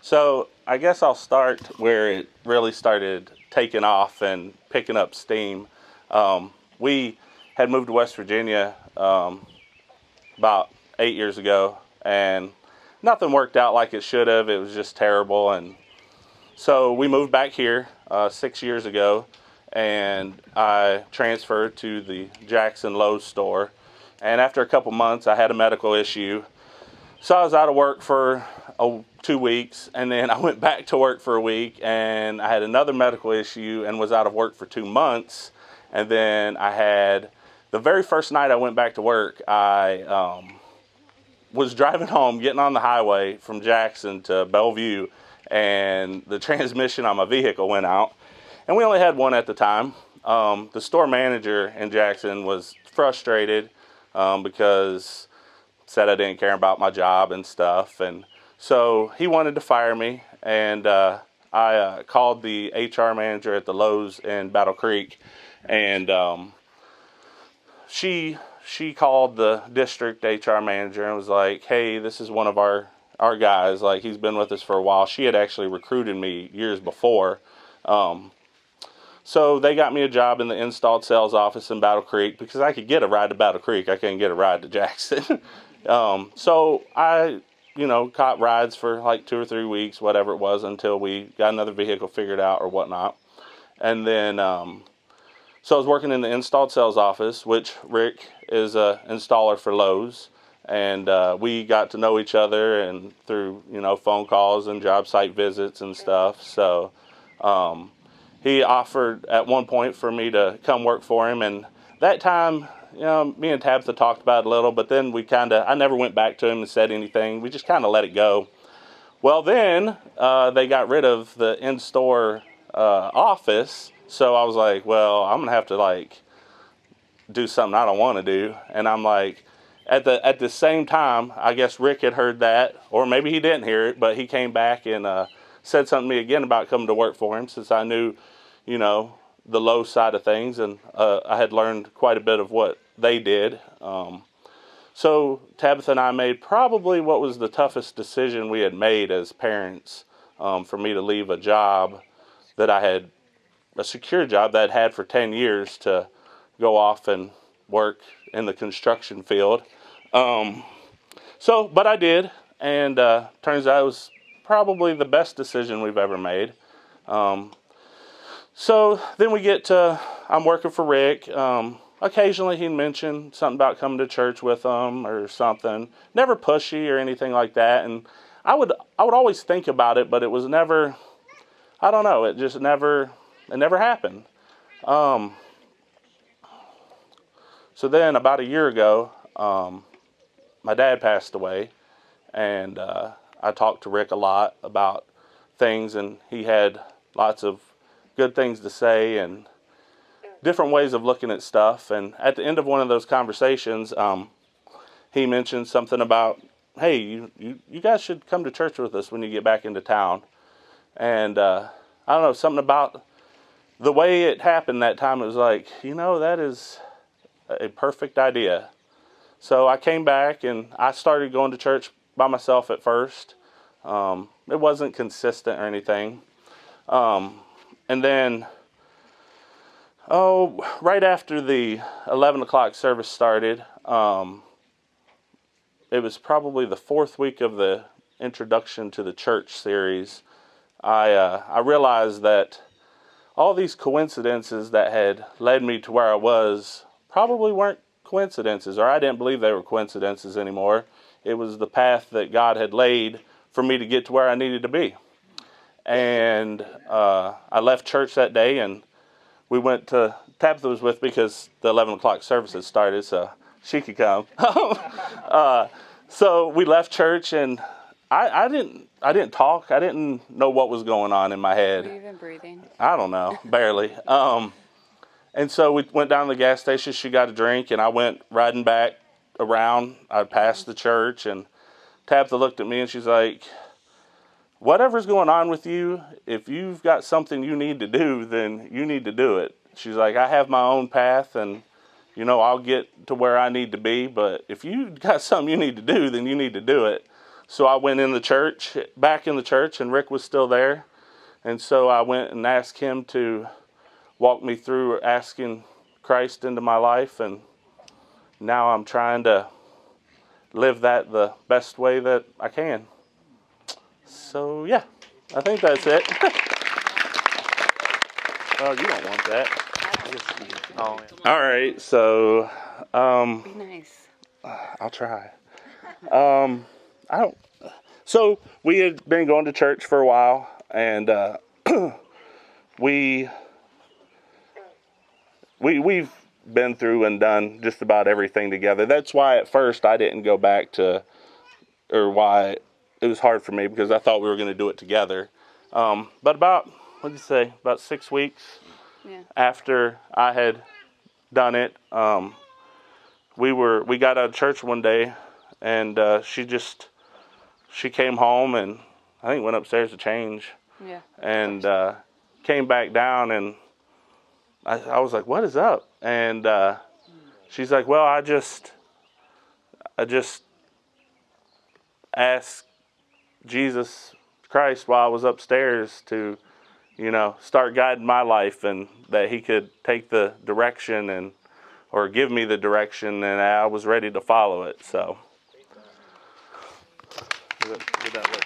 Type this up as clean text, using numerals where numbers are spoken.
So I guess I'll start where it really started taking off and picking up steam. We had moved to West Virginia about 8 years ago, and nothing worked out like it should have. It was just terrible, and so we moved back here 6 years ago, and I transferred to the Jackson Lowe's store. And after a couple months, I had a medical issue, so I was out of work for 2 weeks, and then I went back to work for a week, and I had another medical issue and was out of work for 2 months. And then I had the very first night I went back to work, I was driving home, getting on the highway from Jackson to Bellevue, and the transmission on my vehicle went out. And we only had one at the time. The store manager in Jackson was frustrated because said I didn't care about my job and stuff. And so he wanted to fire me. And I called the HR manager at the Lowe's in Battle Creek. And she called the district HR manager and was like, hey, this is one of our guys. Like, he's been with us for a while. She had actually recruited me years before. So they got me a job in the installed sales office in Battle Creek because I could get a ride to Battle Creek. I couldn't get a ride to Jackson. So I, caught rides for like 2 or 3 weeks, whatever it was, until we got another vehicle figured out or whatnot. And then, so I was working in the installed sales office, which Rick is an installer for Lowe's. And we got to know each other and through, phone calls and job site visits and stuff. So he offered at one point for me to come work for him. And that time, me and Tabitha talked about it a little, but then I never went back to him and said anything. We just kind of let it go. Well, then they got rid of the in-store office. So I was like, well, I'm going to have to do something I don't want to do. And I'm like, at the same time, I guess Rick had heard that, or maybe he didn't hear it, but he came back and said something to me again about coming to work for him, since I knew, the low side of things, and I had learned quite a bit of what they did. So Tabitha and I made probably what was the toughest decision we had made as parents, for me to leave a job that I had, a secure job that I'd had for 10 years, to go off and work in the construction field. But I did, and turns out it was probably the best decision we've ever made. So then we get to, I'm working for Rick. Occasionally he'd mention something about coming to church with him or something. Never pushy or anything like that. And I would always think about it, but it was never, I don't know, it never happened. So then about a year ago, my dad passed away, and I talked to Rick a lot about things, and he had lots of good things to say and different ways of looking at stuff. And at the end of one of those conversations, he mentioned something about, hey, you guys should come to church with us when you get back into town. And I don't know, something about the way it happened that time, it was like, that is a perfect idea. So I came back and I started going to church by myself at first. It wasn't consistent or anything. And then, right after the 11 o'clock service started, it was probably the 4th week of the Introduction to the Church series. I realized that all these coincidences that had led me to where I was probably weren't coincidences, or I didn't believe they were coincidences anymore. It was the path that God had laid for me to get to where I needed to be. And I left church that day, and we went to, Tabitha was with me because the 11 o'clock service had started, so she could come. So we left church, and I didn't talk. I didn't know what was going on in my head. Were you even breathing? I don't know, barely. And so we went down to the gas station. She got a drink, and I went riding back around. I passed the church, and Tabitha looked at me, and she's like, whatever's going on with you, if you've got something you need to do, then you need to do it. She's like, I have my own path, and, I'll get to where I need to be. But if you got something you need to do, then you need to do it. So I went in the church, back in the church, and Rick was still there. And so I went and asked him to walk me through asking Christ into my life. And now I'm trying to live that the best way that I can. So, yeah, I think that's it. Oh, you don't want that. Oh, all right, so Be nice. I'll try. I don't. So we had been going to church for a while, and we've been through and done just about everything together. That's why at first I didn't go back to, or why it was hard for me, because I thought we were going to do it together. But about, what did you say, about 6 weeks after I had done it, we got out of church one day, and she came home and I think went upstairs to change. Yeah. And came back down, and I was like, "What is up?" And she's like, "Well, I just asked Jesus Christ while I was upstairs to, start guiding my life, and that He could take the direction or give me the direction, and I was ready to follow it." So. Did that work?